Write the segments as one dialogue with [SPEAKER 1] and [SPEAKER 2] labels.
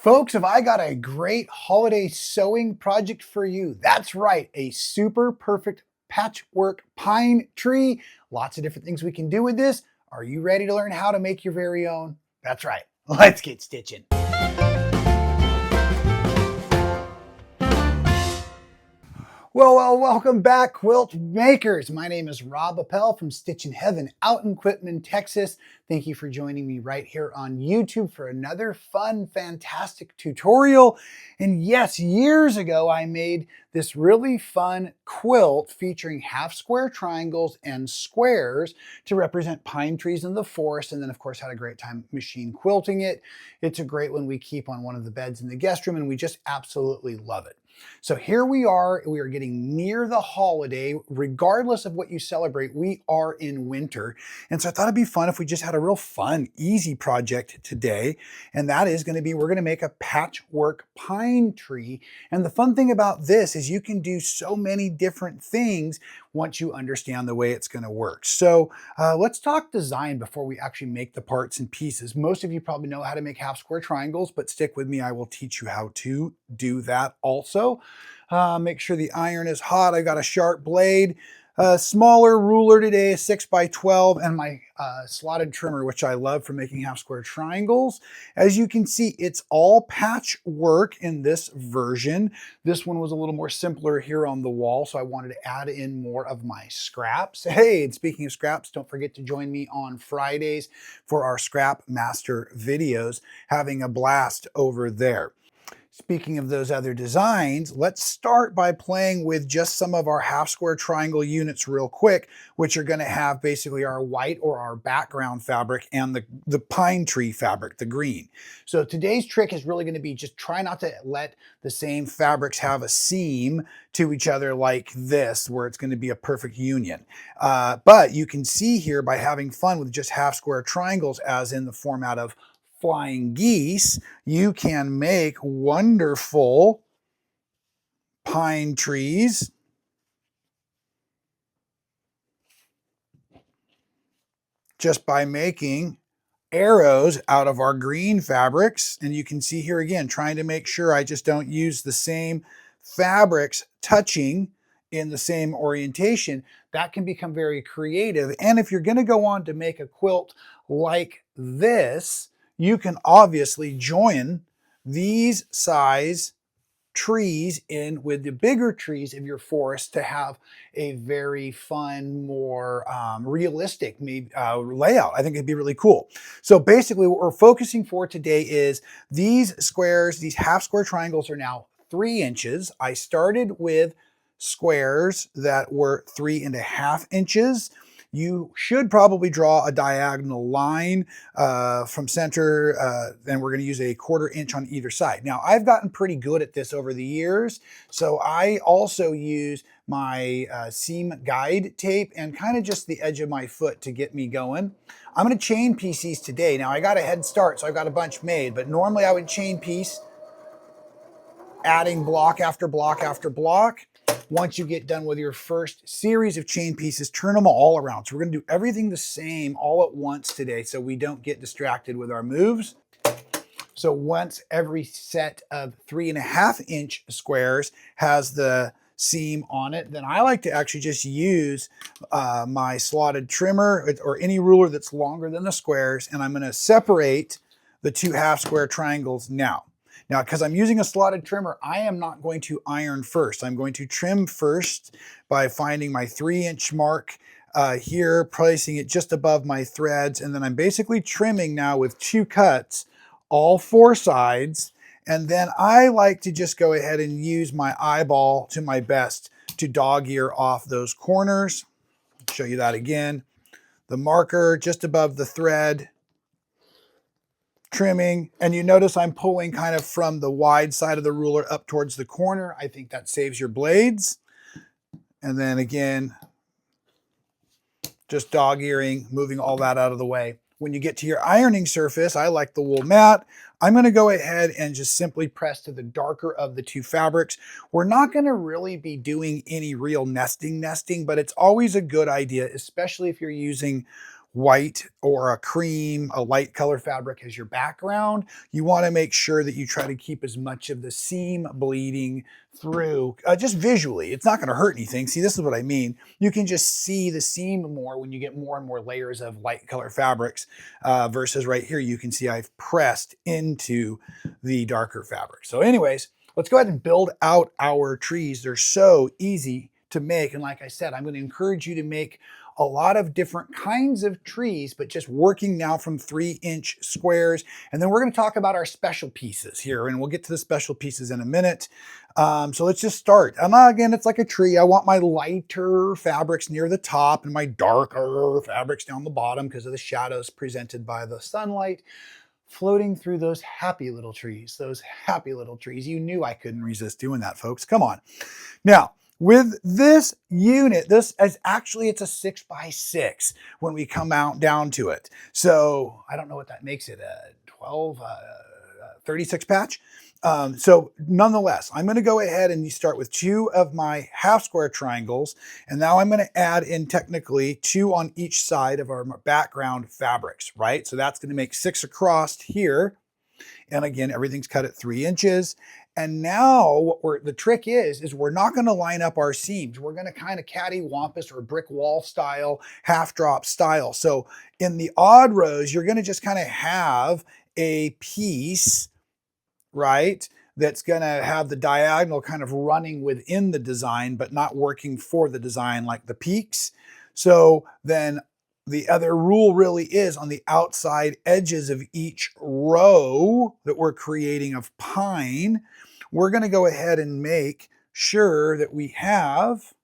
[SPEAKER 1] Folks, have I got a great holiday sewing project for you? That's right, a super perfect patchwork pine tree. Lots of different things we can do with this. Are you ready to learn how to make your very own? That's right, let's get stitching. Well, welcome back, quilt makers. My name is Rob Appell from Stitchin Heaven out in Quitman, Texas. Thank you for joining me right here on YouTube for another fun, fantastic tutorial. And yes, years ago, I made this really fun quilt featuring half square triangles and squares to represent pine trees in the forest. And then, of course, had a great time machine quilting it. It's a great one we keep on one of the beds in the guest room, and we just absolutely love it. So here we are getting near the holiday. Regardless of what you celebrate, we are in winter. And so I thought it'd be fun if we just had a real fun, easy project today. And that is going to be, we're going to make a patchwork pine tree. And the fun thing about this is you can do so many different things once you understand the way it's going to work. So let's talk design before we actually make the parts and pieces. Most of you probably know how to make half square triangles, but stick with me, I will teach you how to do that also. Make sure the iron is hot. I got a sharp blade, a smaller ruler today, a 6x12, and my slotted trimmer, which I love for making half square triangles. As you can see, it's all patchwork in this version. This one was a little more simpler here on the wall, so I wanted to add in more of my scraps. Hey, and speaking of scraps, don't forget to join me on Fridays for our Scrap Master videos. Having a blast over there. Speaking of those other designs, let's start by playing with just some of our half square triangle units real quick, which are going to have basically our white or our background fabric and the pine tree fabric, the green. So today's trick is really going to be just try not to let the same fabrics have a seam to each other like this, where it's going to be a perfect union. But you can see here by having fun with just half square triangles, as in the format of flying geese, you can make wonderful pine trees just by making arrows out of our green fabrics. And you can see here again, trying to make sure I just don't use the same fabrics touching in the same orientation. That can become very creative. And if you're going to go on to make a quilt like this, you can obviously join these size trees in with the bigger trees of your forest to have a very fun, more realistic layout. I think it'd be really cool. So basically what we're focusing for today is these squares, these half square triangles are now 3 inches. I started with squares that were 3.5 inches. You should probably draw a diagonal line from center, and we're going to use a 1/4 inch on either side. Now, I've gotten pretty good at this over the years, so I also use my seam guide tape and kind of just the edge of my foot to get me going. I'm going to chain piece these today. Now, I got a head start, so I've got a bunch made, but normally I would chain piece, adding block after block after block. Once you get done with your first series of chain pieces, turn them all around. So we're going to do everything the same all at once today so we don't get distracted with our moves. So once every set of 3.5 inch squares has the seam on it, then I like to actually just use my slotted trimmer or any ruler that's longer than the squares, and I'm going to separate the 2 half square triangles now. Now, because I'm using a slotted trimmer, I am not going to iron first. I'm going to trim first by finding my 3 inch mark here, placing it just above my threads. And then I'm basically trimming now with 2 cuts, all 4 sides. And then I like to just go ahead and use my eyeball to my best to dog ear off those corners. I'll show you that again. The marker just above the thread, trimming, and you notice I'm pulling kind of from the wide side of the ruler up towards the corner. I think that saves your blades. And then again, just dog earing, moving all that out of the way. When you get to your ironing surface, I like the wool mat. I'm going to go ahead and just simply press to the darker of the 2 fabrics. We're not going to really be doing any real nesting, but it's always a good idea, especially if you're using white or a cream, a light color fabric as your background, you want to make sure that you try to keep as much of the seam bleeding through, just visually. It's not going to hurt anything. See, this is what I mean. You can just see the seam more when you get more and more layers of light color fabrics versus right here, you can see I've pressed into the darker fabric. So anyways, let's go ahead and build out our trees. They're so easy to make. And like I said, I'm going to encourage you to make a lot of different kinds of trees, but just working now from 3-inch squares. And then we're going to talk about our special pieces here, and we'll get to the special pieces in a minute. So let's just start. Again, it's like a tree. I want my lighter fabrics near the top and my darker fabrics down the bottom because of the shadows presented by the sunlight floating through those happy little trees, those happy little trees. You knew I couldn't resist doing that, folks. Come on. Now, with this unit, this is actually, it's a 6x6 when we come out down to it. So I don't know what that makes it, a 12, 36 patch. So nonetheless, I'm going to go ahead and start with 2 of my half square triangles. And now I'm going to add in technically 2 on each side of our background fabrics, right? So that's going to make 6 across here. And again, everything's cut at 3 inches. And now the trick is we're not going to line up our seams. We're going to kind of cattywampus or brick wall style, half drop style. So in the odd rows, you're going to just kind of have a piece, right, that's going to have the diagonal kind of running within the design, but not working for the design like the peaks. So then the other rule really is on the outside edges of each row that we're creating of pine, we're going to go ahead and make sure that we have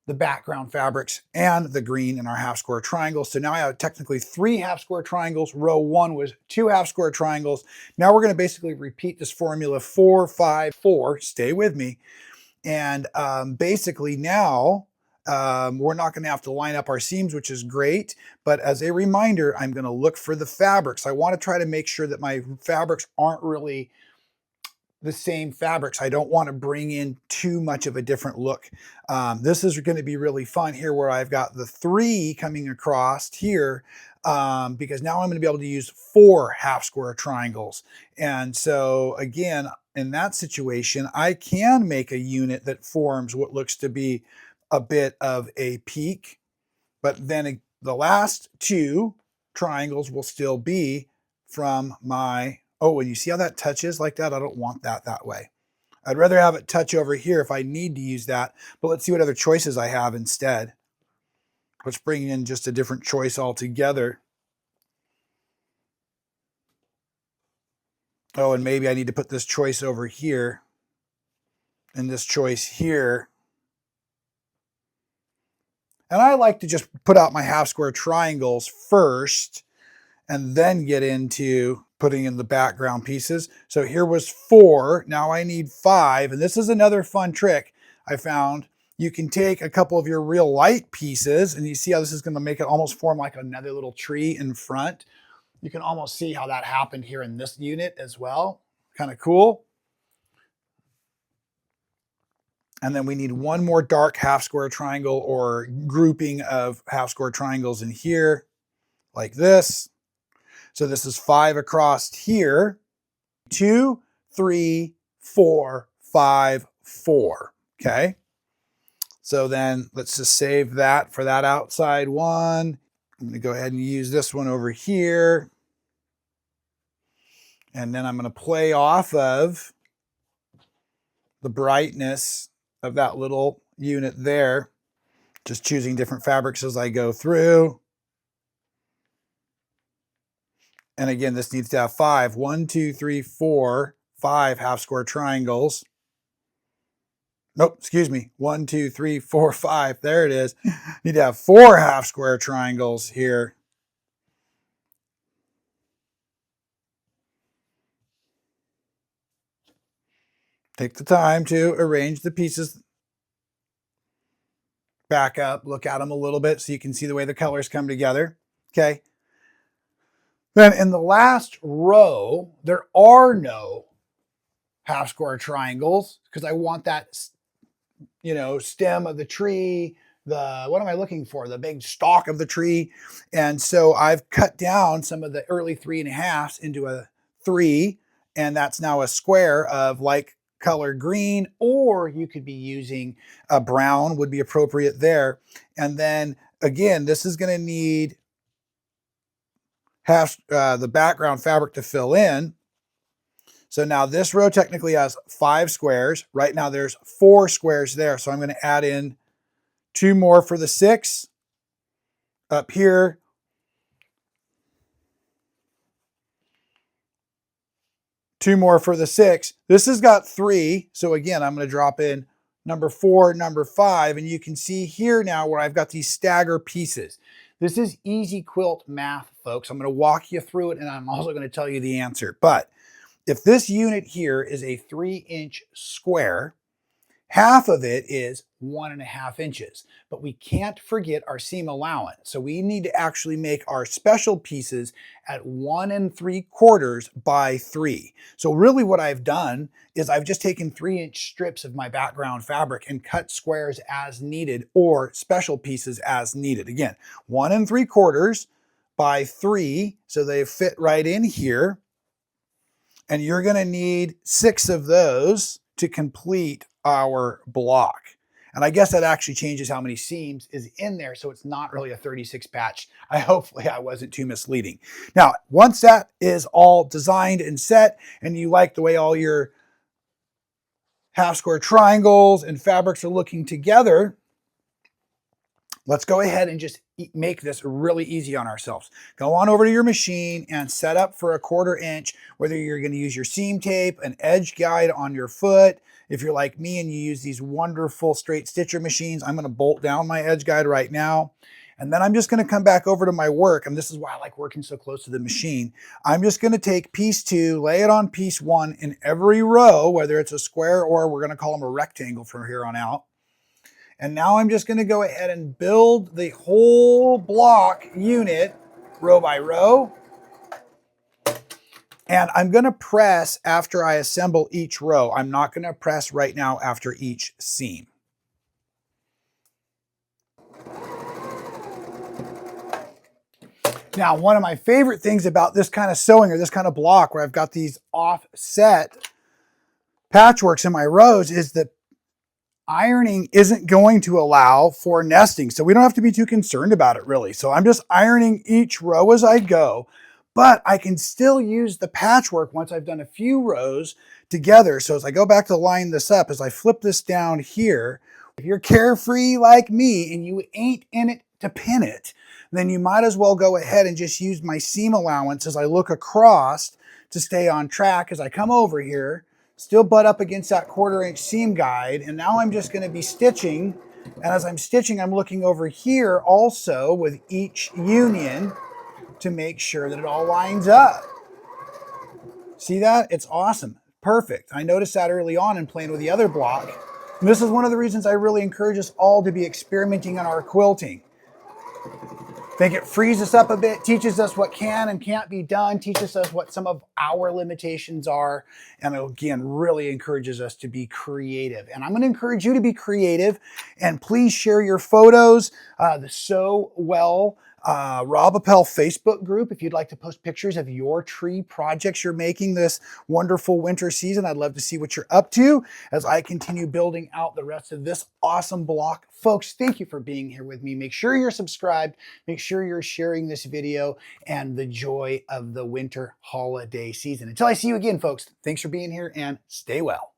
[SPEAKER 1] the background fabrics and the green in our half square triangles. So now I have technically 3 half square triangles. Row 1 was 2 half square triangles. Now we're going to basically repeat this formula 4, 5, 4. Stay with me. And basically now we're not going to have to line up our seams, which is great. But as a reminder, I'm going to look for the fabrics. I want to try to make sure that my fabrics aren't really the same fabrics. I don't want to bring in too much of a different look. This is going to be really fun here where I've got the 3 coming across here because now I'm going to be able to use 4 half square triangles. And so again, in that situation, I can make a unit that forms what looks to be a bit of a peak, but then the last 2 triangles will still be from my, oh, and you see how that touches like that? I don't want that way. I'd rather have it touch over here if I need to use that, but let's see what other choices I have instead. Let's bring in just a different choice altogether. Oh, and maybe I need to put this choice over here and this choice here. And I like to just put out my half square triangles first and then get into putting in the background pieces. So here was 4, now I need 5. And this is another fun trick I found. You can take a couple of your real light pieces and you see how this is going to make it almost form like another little tree in front. You can almost see how that happened here in this unit as well. Kind of cool. And then we need 1 more dark half square triangle or grouping of half square triangles in here like this. So this is 5 across here. 2, 3, 4, 5, 4. Okay. So then let's just save that for that outside one. I'm going to go ahead and use this one over here. And then I'm going to play off of the brightness of that little unit there. Just choosing different fabrics as I go through. And again, this needs to have 5. 1, 2, 3, 4, 5 half square triangles. Nope, excuse me. 1, 2, 3, 4, 5. There it is. Need to have 4 half square triangles here. Take the time to arrange the pieces back up. Look at them a little bit so you can see the way the colors come together. Okay. Then in the last row, there are no half square triangles because I want that, stem of the tree what am I looking for? The big stalk of the tree. And so I've cut down some of the early 3.5s into a 3, and that's now a square of like color green, or you could be using a brown would be appropriate there. And then again, this is going to need the background fabric to fill in. So now this row technically has 5 squares. Right now there's 4 squares there. So I'm going to add in 2 more for the 6 up here. Two more for the 6. This has got 3. So again, I'm going to drop in number 4, number 5, and you can see here now where I've got these stagger pieces. This is easy quilt math, folks. I'm going to walk you through it, and I'm also going to tell you the answer. But if this unit here is a 3-inch square, half of it is 1.5 inches, but we can't forget our seam allowance. So we need to actually make our special pieces at 1 3/4 by 3. So really what I've done is I've just taken 3-inch strips of my background fabric and cut squares as needed, or special pieces as needed. Again, 1 3/4 by 3, so they fit right in here. And you're going to need 6 of those to complete our block. And I guess that actually changes how many seams is in there, so it's not really a 36 patch. Hopefully I wasn't too misleading. Now, once that is all designed and set, and you like the way all your half square triangles and fabrics are looking together, let's go ahead and just make this really easy on ourselves. Go on over to your machine and set up for a 1/4 inch, whether you're going to use your seam tape, an edge guide on your foot. If you're like me and you use these wonderful straight stitcher machines, I'm going to bolt down my edge guide right now. And then I'm just going to come back over to my work, and this is why I like working so close to the machine. I'm just going to take piece 2, lay it on piece 1 in every row, whether it's a square or we're going to call them a rectangle from here on out. And now I'm just going to go ahead and build the whole block unit row by row. And I'm going to press after I assemble each row. I'm not going to press right now after each seam. Now, one of my favorite things about this kind of sewing, or this kind of block where I've got these offset patchworks in my rows, is that ironing isn't going to allow for nesting. So we don't have to be too concerned about it really. So I'm just ironing each row as I go, but I can still use the patchwork once I've done a few rows together. So as I go back to line this up, as I flip this down here, if you're carefree like me and you ain't in it to pin it, then you might as well go ahead and just use my seam allowance as I look across to stay on track. As I come over here, still butt up against that 1/4 inch seam guide, and now I'm just going to be stitching. And as I'm stitching, I'm looking over here also with each union to make sure that it all lines up. See that? It's awesome. Perfect. I noticed that early on in playing with the other block. And this is one of the reasons I really encourage us all to be experimenting on our quilting. I think it frees us up a bit, teaches us what can and can't be done, teaches us what some of our limitations are, and again, really encourages us to be creative. And I'm going to encourage you to be creative, and please share your photos. The Sew Well Rob Appell Facebook group, if you'd like to post pictures of your tree projects you're making this wonderful winter season. I'd love to see what you're up to as I continue building out the rest of this awesome block. Folks, thank you for being here with me. Make sure you're subscribed. Make sure you're sharing this video, and the joy of the winter holiday season. Until I see you again, folks, thanks for being here and stay well.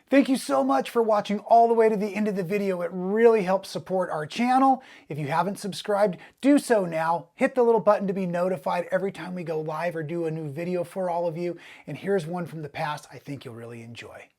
[SPEAKER 1] Thank you so much for watching all the way to the end of the video. It really helps support our channel. If you haven't subscribed, do so now. Hit the little button to be notified every time we go live or do a new video for all of you. And here's one from the past I think you'll really enjoy.